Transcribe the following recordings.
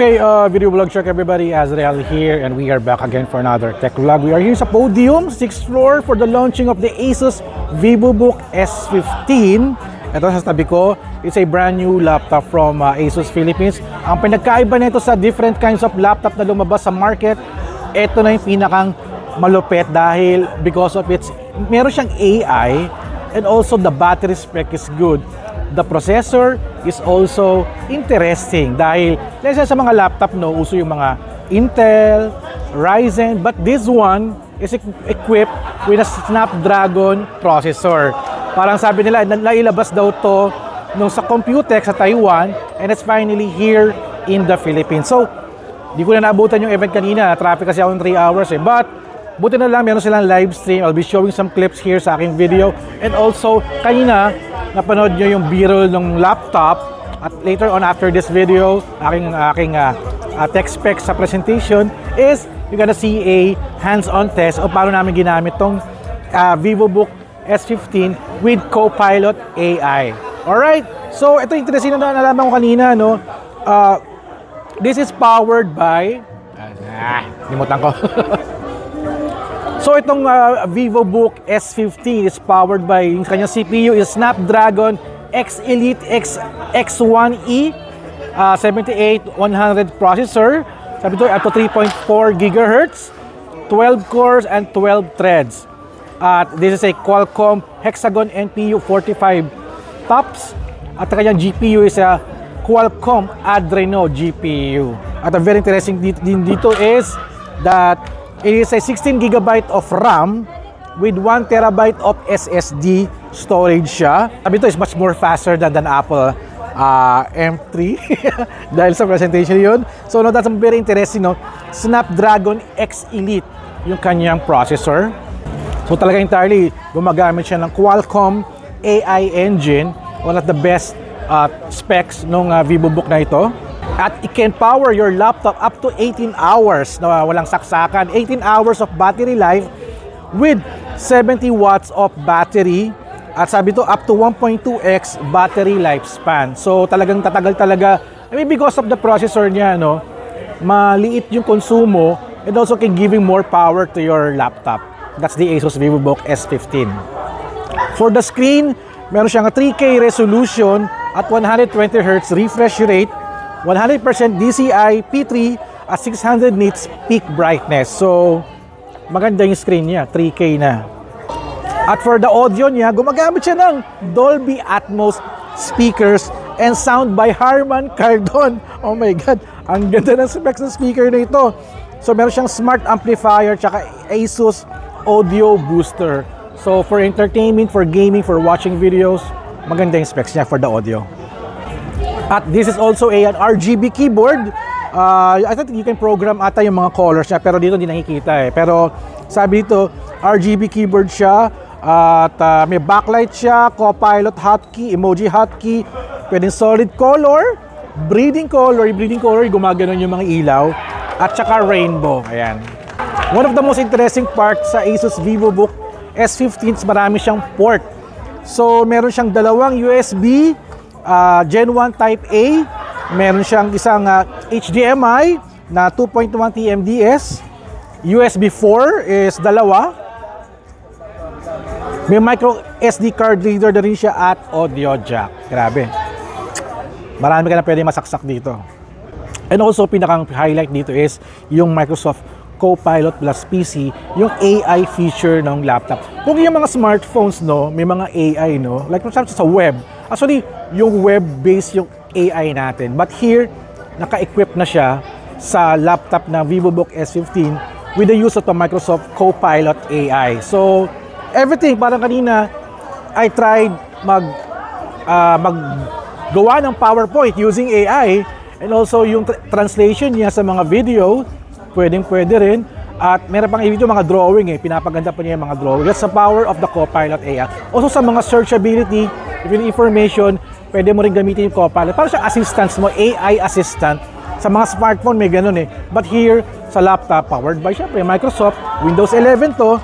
Okay, Video Vlog Shark everybody, Azrael here, and we are back again for another tech vlog. We are here sa podium, 6th floor, for the launching of the Asus VivoBook S15. Ito sa tabi ko, it's a brand new laptop from Asus Philippines. Ang pinagkaiba nito sa different kinds of laptop na lumabas sa market, ito na yung pinakang malupit dahil because of its, meron siyang AI, and also the battery spec is good. The processor is also interesting dahil let's say sa mga laptop uso yung mga Intel, Ryzen, but this one is equipped with a Snapdragon processor. Parang sabi nila, nailabas daw to nung sa Computex sa Taiwan, and it's finally here in the Philippines. So, di ko na naabutan yung event kanina, traffic kasi ako ng 3 hours but buti na lang meron silang live stream. I'll be showing some clips here sa aking video, and also kanina napanood nyo yung b-roll ng laptop, at later on after this video, aking tech specs sa presentation is you're gonna see a hands-on test o paano namin ginamit tong VivoBook S15 with Copilot AI. Alright, so ito interesting na nalaman ko kanina, no? This is powered by limutan ko. So itong VivoBook S15 is powered by, yung kanyang CPU is Snapdragon X Elite X1E 78100 processor. Sabi ito up to 3.4 GHz, 12 cores and 12 threads. At this is a Qualcomm Hexagon NPU 45 TOPS. At ang kanyang GPU is a Qualcomm Adreno GPU. At a very interesting din dito is that it is a 16 GB of RAM with 1 TB of SSD storage siya. Sabi ito is much more faster than Apple M3 dahil sa presentation yun. So no, that's very interesting, no? Snapdragon X Elite yung kanyang processor. So talaga entirely gumagamit siya ng Qualcomm AI engine, one of the best specs nung VivoBook na ito. At it can power your laptop up to 18 hours na walang saksakan. 18 hours of battery life with 70 watts of battery. At sabi to up to 1.2x battery lifespan. So talagang tatagal talaga. I mean, because of the processor niya, no, maliit yung konsumo and also can giving more power to your laptop. That's the Asus VivoBook S15. For the screen, meron siyang 3K resolution at 120Hz refresh rate, 100% DCI P3 at 600 nits peak brightness. So, maganda yung screen niya, 3K na. At for the audio niya, gumagamit siya ng Dolby Atmos speakers and sound by Harman Kardon. Oh my God, ang ganda ng specs ng speaker na ito. So, meron siyang smart amplifier tsaka Asus audio booster. So, for entertainment, for gaming, for watching videos, maganda yung specs niya for the audio. At this is also an RGB keyboard. I think you can program ata yung mga colors niya, pero dito hindi nakikita Pero sabi dito, RGB keyboard siya. At may backlight siya, Copilot hotkey, emoji hotkey, pwedeng solid color, breathing color, gumaganon yung mga ilaw, at saka rainbow. Ayan. One of the most interesting parts sa Asus VivoBook S15 is marami siyang port. So meron siyang dalawang USB, Gen 1 Type A, meron siyang isang HDMI na 2.1 TMDS, USB 4 is dalawa, may micro SD card reader na rin siya at audio jack. Grabe, marami ka na pwede masaksak dito. And also pinakang highlight dito is yung Microsoft Copilot plus PC, yung AI feature ng laptop. Kung yung mga smartphones, no, may mga AI, no, like sa web, actually yung web-based yung AI natin, but here naka-equip na siya sa laptop na VivoBook S15 with the use of the Microsoft Copilot AI. So everything, parang kanina I tried maggawa ng PowerPoint using AI, and also yung translation niya sa mga video, pwede rin. At meron pang video mga drawing pinapaganda pa niya yung mga drawing. That's the power of the Copilot AI. Also sa mga searchability, if you need information, pwede mo rin gamitin yung Copilot. Parang siyang assistant mo, AI assistant. Sa mga smartphone may ganun But here, sa laptop, powered by syempre Microsoft, Windows 11 to,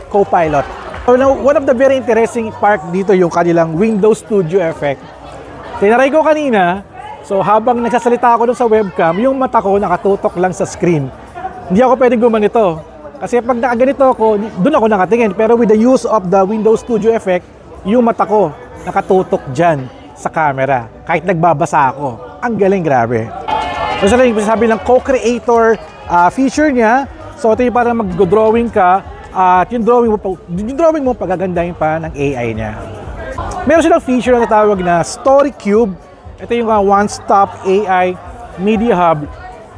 Copilot. So now, one of the very interesting part dito yung kanilang Windows Studio effect. Tinaray ko kanina, So habang nagsasalita ako dun sa webcam, yung mata ko nakatutok lang sa screen. Hindi ako pwedeng gumanito. Kasi pag nakaganito ako, dun ako nakatingin. Pero with the use of the Windows Studio Effect, yung mata ko nakatutok dyan sa camera. Kahit nagbabasa ako. Ang galing, grabe. So sa yung sabi ng co-creator feature niya. So ito yung parang mag-drawing ka at yung drawing mo pagagandahin pa ng AI niya. Meron silang feature na tawag na Story Cube. Ito yung one-stop AI media hub.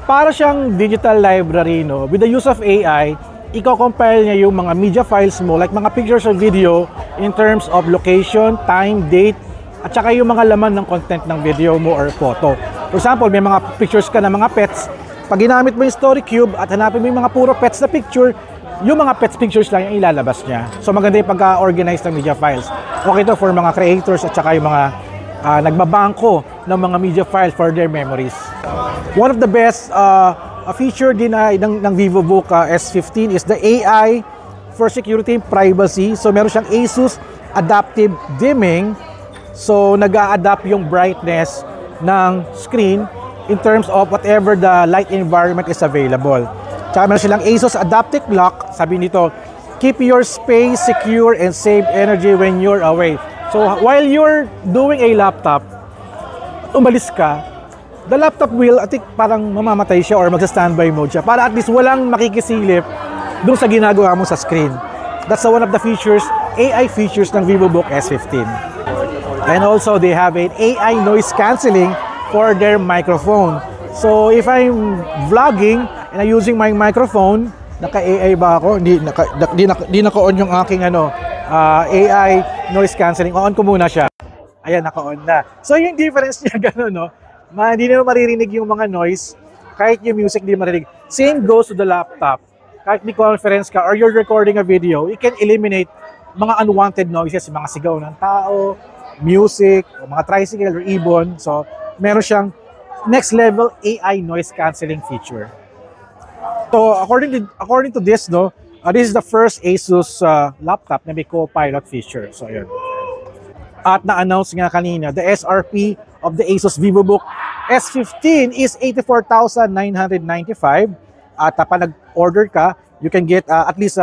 Para siyang digital library, no? With the use of AI, i-compile niya yung mga media files mo, like mga pictures or video, in terms of location, time, date, at saka yung mga laman ng content ng video mo or photo. For example, may mga pictures ka ng mga pets. Pag ginamit mo yung Story Cube at hanapin mo yung mga puro pets na picture, yung mga pets pictures lang yung ilalabas niya. So maganda yung pagka-organize ng media files. Okay to for mga creators at saka yung mga nagbabangko ng mga media files for their memories. One of the best feature din ng VivoBook S15 is the AI for security and privacy. So meron siyang ASUS Adaptive Dimming. So nag-a-adapt yung brightness ng screen in terms of whatever the light environment is available. Tsaka meron silang ASUS Adaptive Lock. Sabi nito, keep your space secure and save energy when you're away. So while you're doing a laptop, umalis ka, the laptop will, I think parang mamamatay siya or magsa-standby mode siya para at least walang makikisilip dun sa ginagawa mo sa screen. That's one of the features, AI features ng VivoBook S15. And also they have an AI noise cancelling for their microphone. So if I'm vlogging and I'm using my microphone, naka-AI ba ako? Hindi naka-on yung aking AI noise cancelling. On ko muna siya. Ayan, naka-on na. So yung difference niya gano'n, no? Hindi na maririnig yung mga noise. Kahit yung music hindi marinig. Same goes to the laptop. Kahit may conference ka or you're recording a video, you can eliminate mga unwanted noises, mga sigaw ng tao, music, o mga tricycle or ibon. So meron siyang next level AI noise cancelling feature. So according to this, no, this is the first ASUS laptop na may co-pilot feature. So yun. At na-announce nga kanina, the SRP of the ASUS VivoBook S15 is 84,995. At pag nag-order ka, you can get at least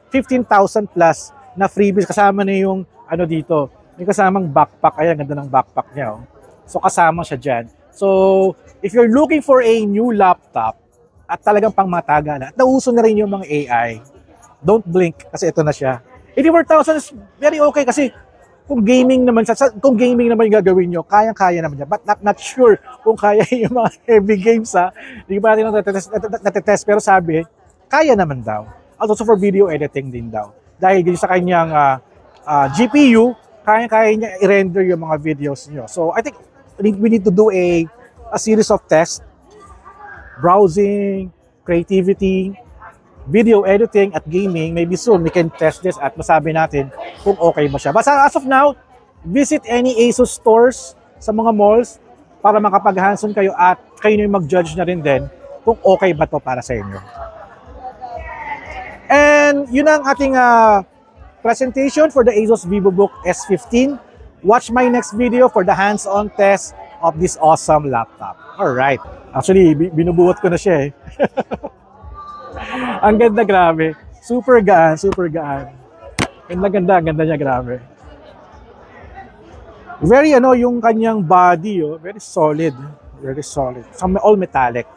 15,000 plus na freebies. Kasama na yung dito. May kasamang backpack. Ayan, ganda ng backpack niya. Oh. So kasama siya dyan. So if you're looking for a new laptop at talagang pangmataga na, at nauso na rin yung mga AI, don't blink kasi ito na siya. 84,000 is very okay kasi kung gaming naman yung gagawin nyo, kayang-kaya naman niya. But not sure kung kaya yung mga heavy games Hindi pa natin natetest pero sabi, kaya naman daw. Also for video editing din daw. Dahil din sa kanyang GPU, kaya-kaya niya i-render yung mga videos nyo. So I think we need to do a series of tests. Browsing, creativity, video editing at gaming. Maybe soon we can test this at masabi natin kung okay ba siya. Basta as of now, visit any ASUS stores sa mga malls para makapag-hands-on kayo at kayo na yung mag-judge na rin din kung okay ba to para sa inyo. And yun ang ating presentation for the ASUS VivoBook S15. Watch my next video for the hands-on test of this awesome laptop. Alright. Actually, binubuhat ko na siya eh. Ang ganda, grabe. Super gaan, super gaan. Ganda niya, grabe. Very yung kanyang body, very solid. Very solid. All metallic.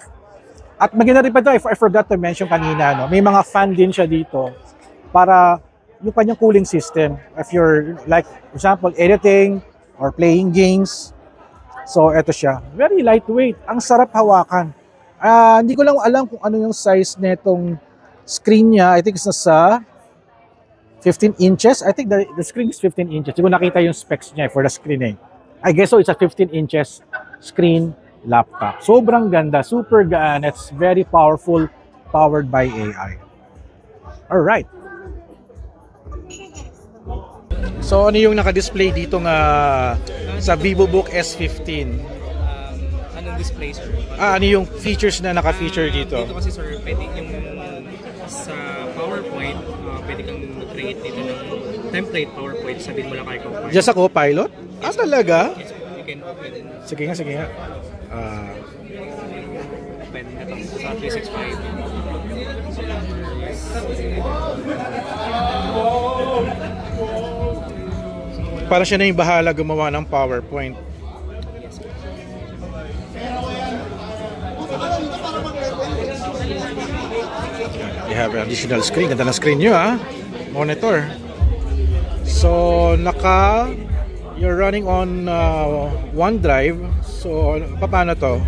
At maganda rin pa ito, I forgot to mention kanina, no? May mga fan din siya dito para yung kanyang cooling system. If you're like, for example, editing or playing games. So, eto siya. Very lightweight. Ang sarap hawakan. Hindi ko lang alam kung ano yung size netong screen niya. I think it's nasa 15 inches. I think the screen is 15 inches. Hindi ko nakita yung specs niya for the screen eh. I guess so it's a 15 inches screen laptop. Sobrang ganda. Super gaan. It's very powerful. Powered by AI. Alright. So ano yung naka-display dito nga sa VivoBook S15? Anong display, sir? Ano yung features na naka-feature dito? Dito kasi, sir, pwede yung sa PowerPoint, pwede kang create dito ng template PowerPoint. Sabihin mo lang kay Copilot. Just sa Copilot? Yes, talaga? Yes, you can open it. Sige nga. Pwede na ito sa 365. Para siya na yung bahala gumawa ng PowerPoint. You have an additional screen. Ganda na screen nyo ha. Monitor. So, you're running on OneDrive. So, paano to?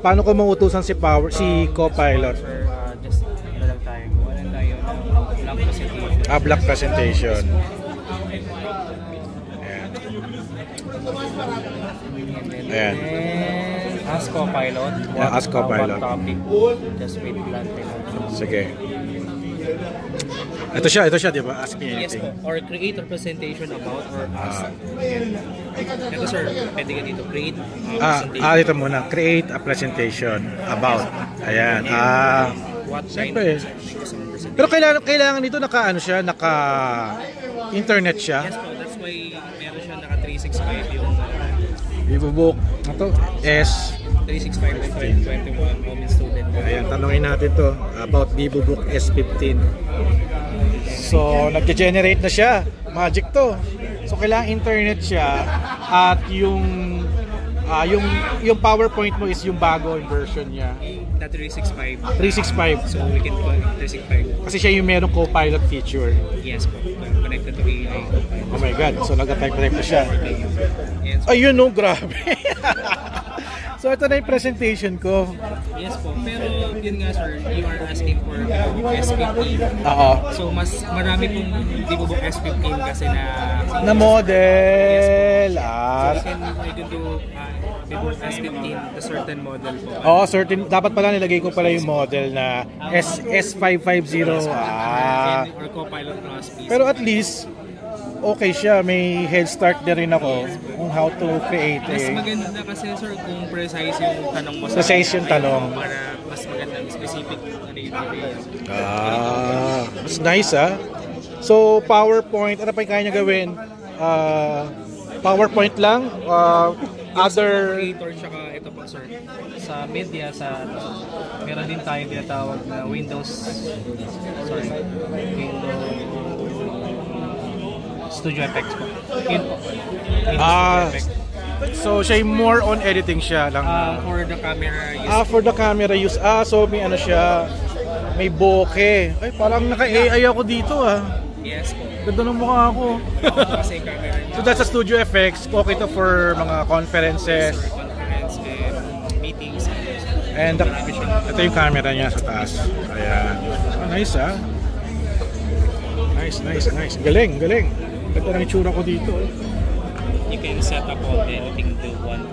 Paano ko mautusan si Copilot? Just lang tayo. Gawa lang tayo ng block presentation. Block presentation. Ayan. Ask Copilot. Ask Copilot. What topic? Just wait lang. Sige. Ito siya, di ba? Ask me Yes anything. po. Or create a presentation about or ask. Ito sir, pwede ka dito. Create presentation. Dito muna. Create a presentation about. Ayan. What Siyempre. kind of presentation? Pero kailangan nito naka-internet siya. Yes po. That's why meron siya naka 365 yung VivoBook. Ito, S. 365 and 2021 Women Student. Ayan, tanongin natin to about VivoBook S15. So, nag-generate na siya. Magic to. So, kailangan internet siya at yung PowerPoint mo is yung bago version niya. Na 365. 365. So, we can call 365. Kasi siya yung merong Copilot feature. Yes po. Connected to AI. Oh my God. So, nag-type na siya. Yes, Ayun no, grabe. So, ito na yung presentation ko. yes po. Pero yun nga sir, you are asking for S15. Oo. So, mas marami pong VivoBook S15 kasi Na model. So, we can do VivoBook S15, the certain model po. Oh, certain. Dapat pala nilagay ko pala yung model na S550. Or Copilot Plus PC. Pero at least, okay siya. May head start na rin ako kung how to create Mas maganda kasi sir kung precise yung tanong mo sa Precise yung tanong. para mas magandang specific ano yung mas nice So, PowerPoint. Ano pa yung kaya niya gawin? PowerPoint lang? Other... creator tsaka ito po sir sa media meron din tayong tinatawag na Windows Studio Effects po. Yun po. Studio Effects. So, siya yung more on editing siya lang. For the camera use. For the camera use. So may ano siya, may bokeh. Ay, parang naka-AI ako dito Yes po. Ganda ng mukha ako. Kasi camera niya. So that's a Studio Effects. Okay to for mga conferences. Conference and meetings. And ito yung camera niya sa taas. Ayan. Nice Nice. Galing. Ganda ng itsura ko dito. You can set up all anything you want.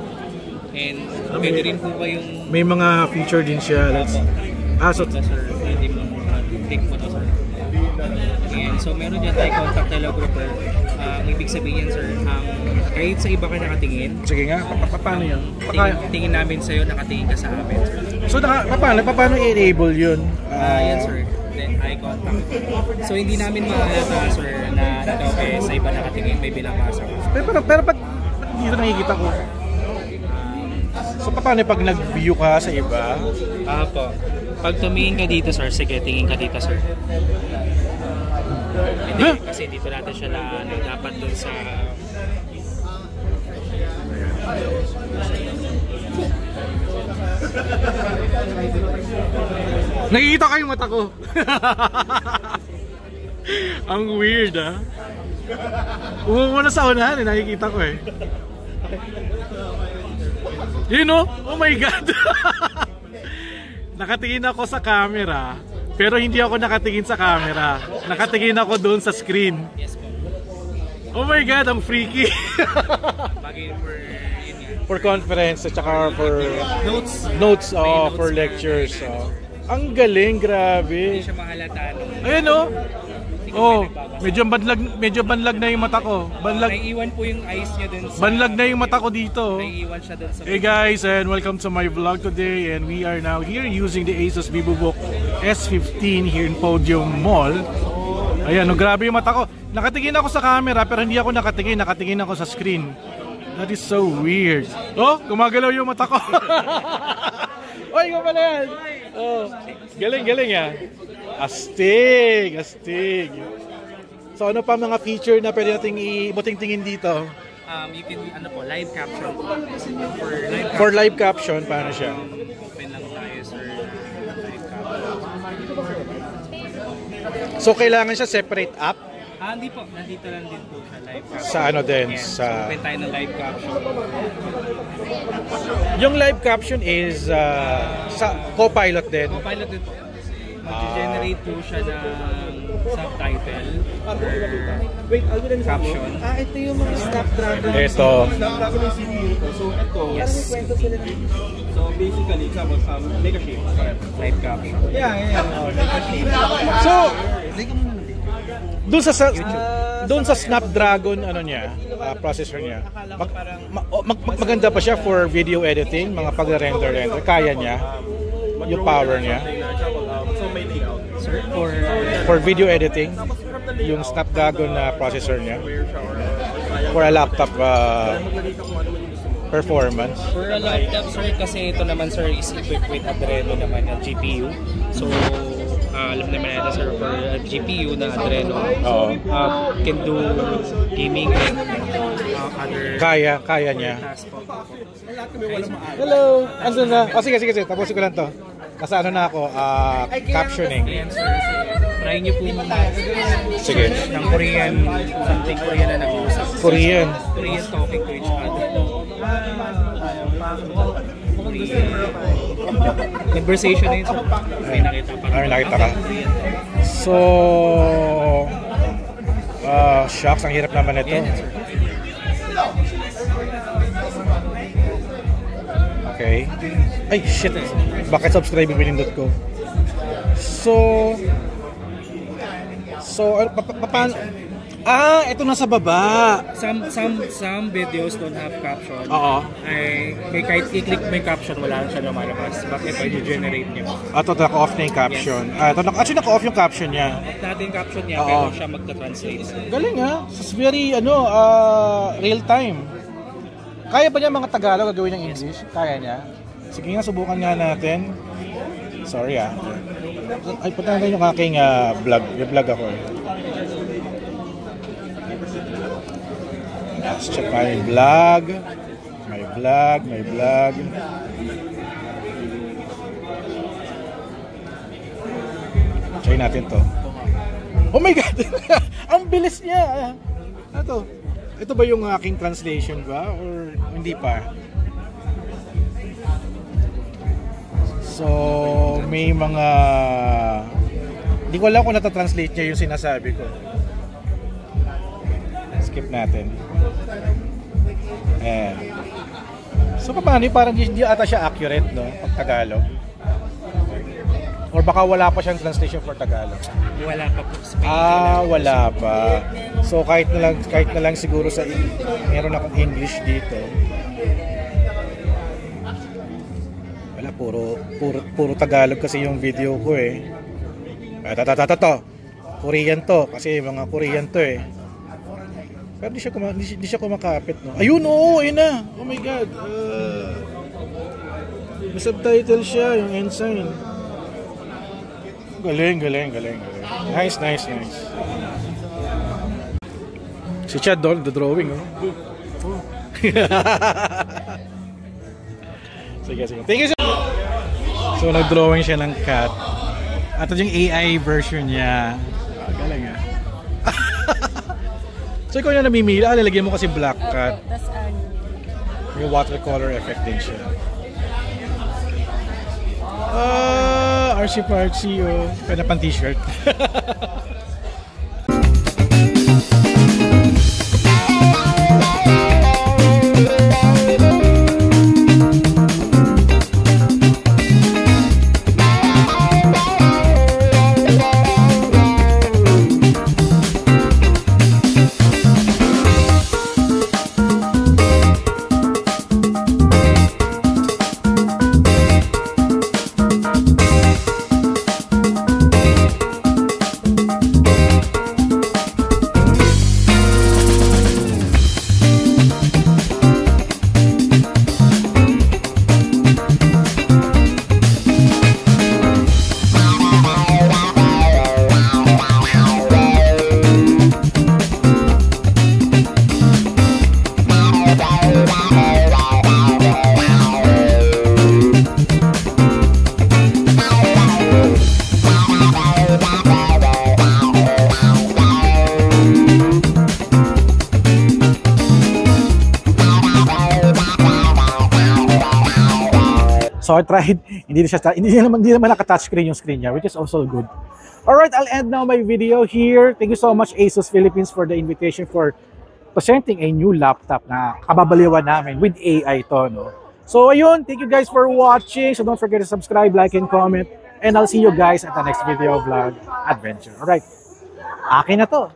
And pwede rin po ba yung May mga feature din siya. So sir, pwede mo click mo to sir. Ayan, so meron dyan tayo contact telegrapher. Ang ibig sabihin sir, kahit sa iba ka nakatingin, sige nga, paano yun? tingin namin sa'yo, nakatingin ka sa amin sir. So paano i-enable yun? Yan sir, then eye contact. So hindi namin mahalata sir na ikaw sa iba nakatingin, may binabasa ka. Pero pag dito nakikita ko. So paano pag nag-view ka sa iba? Po. Pag tumingin ka dito sir, sige, tingin ka dito sir. Hindi, kasi dito natin siya dapat dun sa Nakikita ko yung mata ko. Ang weird Umuha na sa unahan nakikita ko You know? Oh my God. Nakatingin ako sa camera, pero hindi ako nakatingin sa camera. Nakatingin ako doon sa screen. Yes po. Oh my God, ang freaky. Bagay for conference at saka for notes for lectures. Ang galing, grabe. Hindi siya mahalata. Ayun medyo banlag na yung mata ko. Naiiwan po yung eyes niya dun sa... Banlag na yung mata ko dito. Naiiwan siya dun sa... Hey guys, and welcome to my vlog today. And we are now here using the Asus VivoBook S15 here in Podium Mall. Ayan, grabe yung mata ko. Nakatingin ako sa camera pero hindi ako nakatingin ako sa screen. That is so weird. Oh, gumagalaw yung mata ko. Oy, ikaw pala yan. Oh, galing ah. Astig. So ano pa mga feature na pwede nating ibuting-tingin dito? You can, live caption. For live caption, paano siya? Open lang tayo, sir. Live caption. So kailangan siya separate app? Hindi po. Nandito lang din po siya, live caption. Sa ano din? Yeah. Sa... So open tayo ng live caption. Yung live caption is sa Copilot din? Copilot din po. Mag-generate po siya ng subtitle or caption. Ito yung mga Snapdragon. Ito. Snapdragon yung CPU ko. So, ito. Yes. So, basically, make a shape. Live caption. Yeah. So, doon sa Snapdragon processor niya. Maganda pa siya for video editing, mga pag-render. Kaya niya. Yung power niya. So, may layout. Sir, For video editing, yung Snapdragon processor niya. For a laptop performance. for a laptop, sir, kasi ito naman, sir, is equipped with Adreno naman na GPU. So, alam naman natin, sir, for a GPU na Adreno, can do gaming and other Kaya niya. tasks po. Hello! Andun na. Sige. Tapusin ko lang to. Kasi ano na ako, captioning. Ayan, sir. Try nyo po Sige. ng Korean, something Korean na nag-uusap. Korean. Korean talking to each other. Conversation na yun, sir. May nakita pa. May nakita ka. So, shucks, ang hirap naman ito. Ayan, sir. Okay. Ay, shit. Bakit subscribe yung pinindot ko? So, paano? Ito nasa baba. Some videos don't have caption. Oo. Kahit i-click mo yung caption, wala lang siya lumalabas. Bakit ito i-generate niyo? Ito, naka-off na yung caption. Actually, naka-off yung caption niya. Dati yung caption niya, Oo. pero siya magta-translate. Galing ha. It's very, real time. Kaya ba niya mga Tagalog gagawin ng English? Kaya niya? Sige nga, subukan nga natin. Sorry Ay, punta natin yung aking vlog. May vlog ako Let's check my vlog. My vlog. Try natin to. Oh my God! Ang bilis niya! Ito ba yung aking translation ba? Or hindi pa? So, may mga... Hindi ko alam kung nata-translate niya yung sinasabi ko. Skip natin. Ayan. So, paano? Parang hindi ata siya accurate, no? Pag Tagalog. Or baka wala pa siyang translation for Tagalog. Wala pa po. Wala pa. So kahit na lang siguro sa meron akong English dito. Wala, puro Tagalog kasi yung video ko eh. Korean to kasi mga Korean to eh. Pero di siya kumakapit, no. Ayun, ayun na. Oh my God. May subtitle siya, yung ensign. Galing. Nice. Si Chad doon, nagdo-drawing, Sige. Thank you, sir. So, nag-drawing siya ng cat. At yung AI version niya. Galing, So, ikaw yung namimili. Lalagyan mo kasi black cat. May watercolor effect din siya. Artsy-fartsy, pwede pang t-shirt. So I tried, hindi naman naka-touchscreen yung screen niya, which is also good. Alright, I'll end now my video here. Thank you so much ASUS Philippines for the invitation for presenting a new laptop na kababaliwan namin with AI to, no? So ayun, thank you guys for watching. So don't forget to subscribe, like, and comment. And I'll see you guys at the next video vlog adventure. Alright, akin na to.